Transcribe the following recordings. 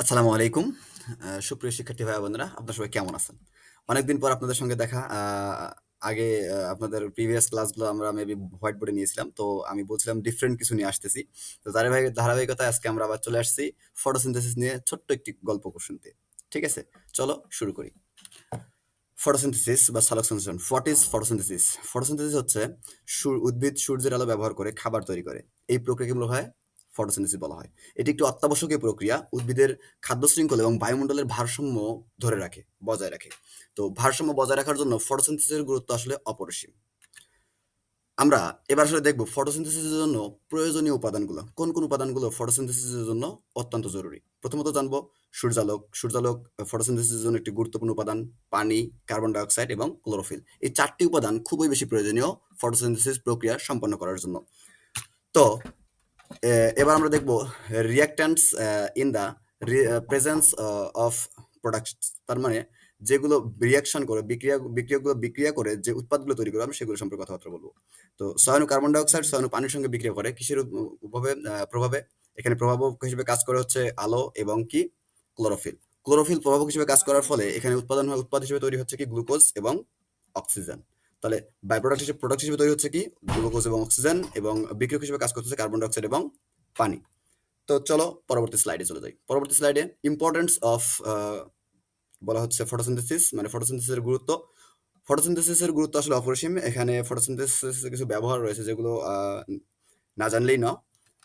আসসালামু আলাইকুম। সুপ্রিয় শিক্ষার্থী ভাই বোনেরা, আপনারা সবাই কেমন আছেন? অনেকদিন পর আপনাদের সঙ্গে দেখা। আগে আপনাদের প্রিভিয়াস ক্লাসগুলো আমরা মেবি হোয়াইট বোর্ডে নিয়েছিলাম। তো আমি বলছিলাম ডিফারেন্ট কিছু নিয়ে আসতেছি। তো ধারাবাহিকতায় আজকে আমরা আবার চলে আসছি ফটোসিনথেসিস নিয়ে ছোট্ট একটি গল্প শুনতে। ঠিক আছে? চলো শুরু করি। ফটোসিনথেসিস বা সালোকসংশ্লেষণ। What is photosynthesis? ফটোসিনথেসিস হচ্ছে উদ্ভিদ সূর্যের আলো ব্যবহার করে খাবার তৈরি করে। এই প্রক্রিয়াকে বলা হয় ফটোসিনথেসিস বলা হয়। এটি একটি অত্যাবশ্যকীয় প্রক্রিয়া। উদ্ভিদের খাদ্য শৃঙ্খল এবং বায়ুমণ্ডলের ভারসাম্য ধরে রাখে, বজায় রাখে। তো ভারসাম্য বজায় রাখার জন্য ফটোসিনথেসিসের গুরুত্ব আসলে অপরিসীম। আমরা এবার আসলে দেখব ফটোসিনথেসিসের জন্য প্রয়োজনীয় উপাদানগুলো। কোন, কোন উপাদানগুলো ফটোসিনথেসিসের জন্য অত্যন্ত জরুরি। প্রথমত জানবো সূর্যালোক। সূর্যালোক ফটোসিনথেসিসের জন্য একটি গুরুত্বপূর্ণ উপাদান। পানি, কার্বন ডাই অক্সাইড এবং ক্লোরোফিল। এই ৪ টি উপাদান খুবই বেশি প্রয়োজনীয় ফটোসিনথেসিস প্রক্রিয়া সম্পন্ন করার জন্য। তো এবার আমরা দেখব reactants in the presence of products. তার মানে যেগুলো রিঅ্যাকশন করে বিক্রিয়া করে যে উৎপাদগুলো তৈরি করে আমি সেগুলো সম্পর্কে কথাবার্তা বলবো। তো সয়ানু কার্বন ডাই অক্সাইড সয়ানু পানির সঙ্গে বিক্রিয়া করে কিসের প্রভাবে? এখানে প্রভাবক হিসেবে কাজ করে হচ্ছে আলো এবং কি ক্লোরোফিল। ক্লোরোফিল প্রভাবক হিসেবে কাজ করার ফলে এখানে উৎপাদ হিসেবে তৈরি হচ্ছে কি গ্লুকোজ এবং অক্সিজেন। তাহলে প্রোডাক্ট হিসেবে তৈরি হচ্ছে কি গ্লুকোজ এবং অক্সিজেন, এবং বিক্রিয়ক হিসেবে কাজ করতেছে কার্বন ডাই অক্সাইড এবং পানি। তো চলো পরবর্তী স্লাইডে চলে যাই। পরবর্তী স্লাইডে ইম্পর্টেন্স অফ বলা হচ্ছে ফটোসিনথেসিস, মানে ফটোসিনথেসিসের গুরুত্ব। ফটোসিনথেসিসের গুরুত্ব আসলে অপরিসীম। এখানে ফটোসিনথেসিসের কিছু ব্যবহার রয়েছে যেগুলো না জানলেই না।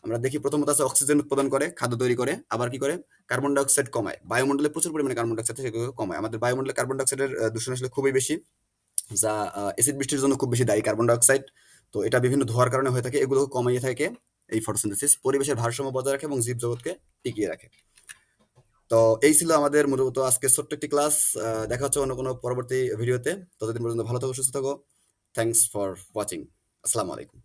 আমরা দেখি প্রথমত আছে অক্সিজেন উৎপাদন করে, খাদ্য তৈরি করে, আবার কি করে কার্বন ডাই অক্সাইড কমায়। বায়ুমণ্ডলে প্রচুর পরিমাণে কার্বন ডাই অক্সাইড সেগুলো কমায়। আমাদের বায়ুমণ্ডলে কার্বন ডাই অক্সাইডের দূষণ আসলে খুবই বেশি, যা এসিড বৃষ্টির জন্য খুব বেশি দায়ী কার্বন ডাই অক্সাইড। তো এটা বিভিন্ন ধোঁয়ার কারণে হয়ে থাকে, এগুলো কমিয়ে থাকে এই ফটোসিনথেসিস। পরিবেশের ভারসাম্য বজায় রাখে এবং জীবজগৎকে টিকিয়ে রাখে। তো এই ছিল আমাদের মূলত আজকে ছোট্ট একটি ক্লাস। দেখা হচ্ছে অন্য কোনো পরবর্তী ভিডিওতে। ততদিন পর্যন্ত ভালো থাকো, সুস্থ থাকো। Thanks for watching. আসসালামু আলাইকুম।